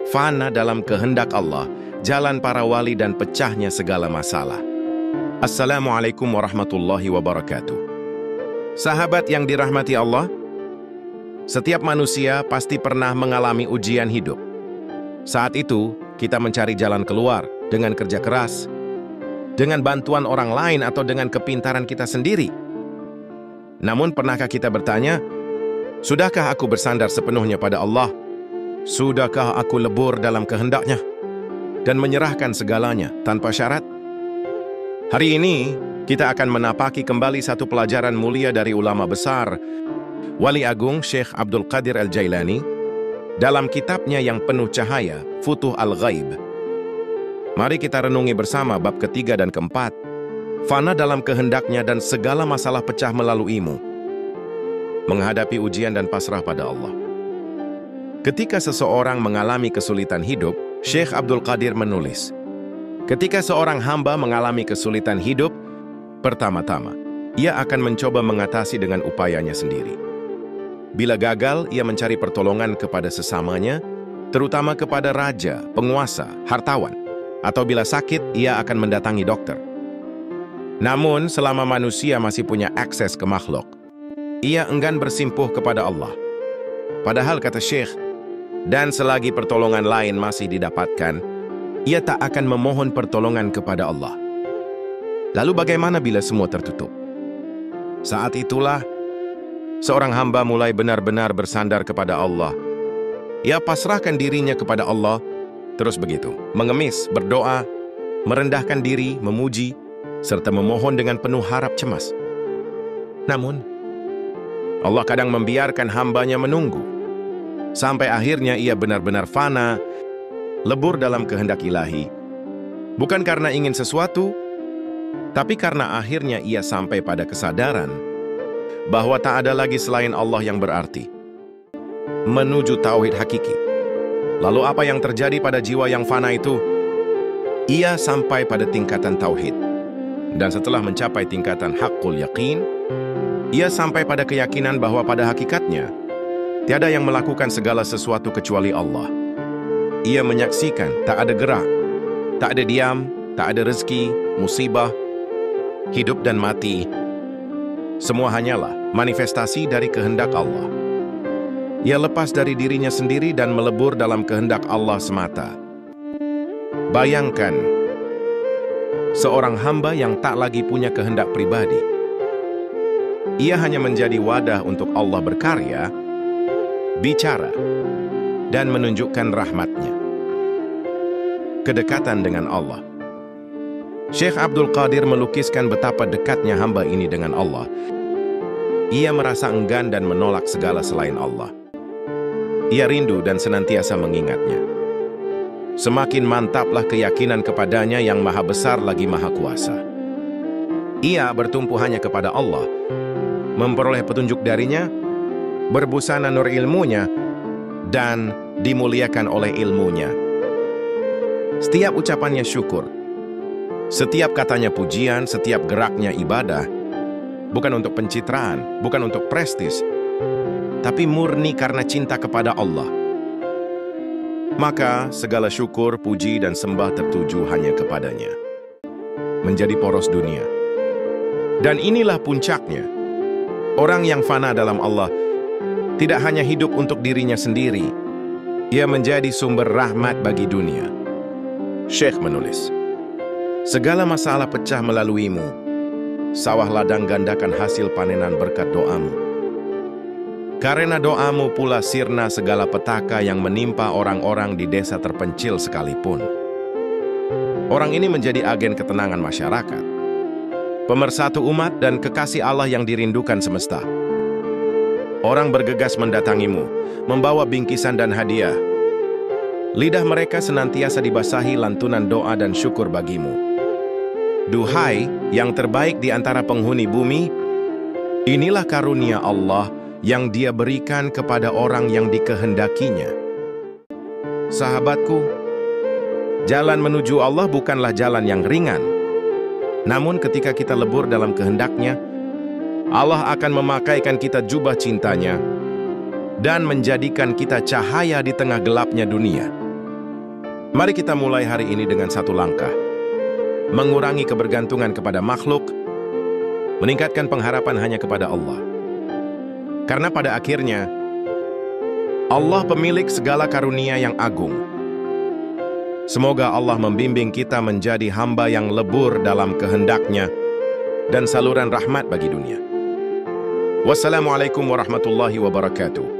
fana dalam kehendak Allah, jalan para wali dan pecahnya segala masalah. Assalamualaikum warahmatullahi wabarakatuh. Sahabat yang dirahmati Allah, setiap manusia pasti pernah mengalami ujian hidup. Saat itu, kita mencari jalan keluar dengan kerja keras, dengan bantuan orang lain atau dengan kepintaran kita sendiri. Namun, pernahkah kita bertanya, sudahkah aku bersandar sepenuhnya pada Allah? Sudahkah aku lebur dalam kehendaknya dan menyerahkan segalanya tanpa syarat? Hari ini, kita akan menapaki kembali satu pelajaran mulia dari ulama besar, Wali Agung Syekh Abdul Qadir Al-Jailani, dalam kitabnya yang penuh cahaya, Futuh Al-Ghaib. Mari kita renungi bersama bab ketiga dan keempat, fana dalam kehendaknya dan segala masalah pecah melaluimu, menghadapi ujian dan pasrah pada Allah. Ketika seseorang mengalami kesulitan hidup, Syekh Abdul Qadir menulis, ketika seorang hamba mengalami kesulitan hidup, pertama-tama, ia akan mencoba mengatasi dengan upayanya sendiri. Bila gagal, ia mencari pertolongan kepada sesamanya, terutama kepada raja, penguasa, hartawan, atau bila sakit, ia akan mendatangi dokter. Namun, selama manusia masih punya akses ke makhluk, ia enggan bersimpuh kepada Allah. Padahal kata Syekh, dan selagi pertolongan lain masih didapatkan, ia tak akan memohon pertolongan kepada Allah. Lalu bagaimana bila semua tertutup? Saat itulah, seorang hamba mulai benar-benar bersandar kepada Allah. Ia pasrahkan dirinya kepada Allah, terus begitu, mengemis, berdoa, merendahkan diri, memuji, serta memohon dengan penuh harap cemas. Namun, Allah kadang membiarkan hambanya menunggu, sampai akhirnya ia benar-benar fana, lebur dalam kehendak ilahi. Bukan karena ingin sesuatu, tapi karena akhirnya ia sampai pada kesadaran bahwa tak ada lagi selain Allah yang berarti, menuju tauhid hakiki. Lalu apa yang terjadi pada jiwa yang fana itu? Ia sampai pada tingkatan tauhid. Dan setelah mencapai tingkatan haqqul yaqin, ia sampai pada keyakinan bahwa pada hakikatnya, tiada yang melakukan segala sesuatu kecuali Allah. Ia menyaksikan tak ada gerak, tak ada diam, tak ada rezeki, musibah, hidup dan mati. Semua hanyalah manifestasi dari kehendak Allah. Ia lepas dari dirinya sendiri dan melebur dalam kehendak Allah semata. Bayangkan, seorang hamba yang tak lagi punya kehendak pribadi. Ia hanya menjadi wadah untuk Allah berkarya, bicara, dan menunjukkan rahmatnya. Kedekatan dengan Allah. Syekh Abdul Qadir melukiskan betapa dekatnya hamba ini dengan Allah. Ia merasa enggan dan menolak segala selain Allah. Ia rindu dan senantiasa mengingatnya. Semakin mantaplah keyakinan kepadanya yang maha besar lagi maha kuasa. Ia bertumpu hanya kepada Allah, memperoleh petunjuk darinya, berbusana nur ilmunya, dan dimuliakan oleh ilmunya. Setiap ucapannya syukur, setiap katanya pujian, setiap geraknya ibadah, bukan untuk pencitraan, bukan untuk prestis, tapi murni karena cinta kepada Allah. Maka segala syukur, puji, dan sembah tertuju hanya kepadanya, menjadi poros dunia. Dan inilah puncaknya. Orang yang fana dalam Allah tidak hanya hidup untuk dirinya sendiri, ia menjadi sumber rahmat bagi dunia. Syekh menulis, segala masalah pecah melaluimu, sawah ladang gandakan hasil panenan berkat doamu. Karena doamu pula sirna segala petaka yang menimpa orang-orang di desa terpencil sekalipun. Orang ini menjadi agen ketenangan masyarakat, pemersatu umat dan kekasih Allah yang dirindukan semesta. Orang bergegas mendatangimu, membawa bingkisan dan hadiah. Lidah mereka senantiasa dibasahi lantunan doa dan syukur bagimu. Duhai yang terbaik di antara penghuni bumi, inilah karunia Allah yang Dia berikan kepada orang yang dikehendakinya. Sahabatku, jalan menuju Allah bukanlah jalan yang ringan. Namun ketika kita lebur dalam kehendaknya, Allah akan memakaikan kita jubah cintanya dan menjadikan kita cahaya di tengah gelapnya dunia. Mari kita mulai hari ini dengan satu langkah. Mengurangi kebergantungan kepada makhluk, meningkatkan pengharapan hanya kepada Allah. Karena pada akhirnya, Allah pemilik segala karunia yang agung. Semoga Allah membimbing kita menjadi hamba yang lebur dalam kehendak-Nya dan saluran rahmat bagi dunia. Wassalamualaikum warahmatullahi wabarakatuh.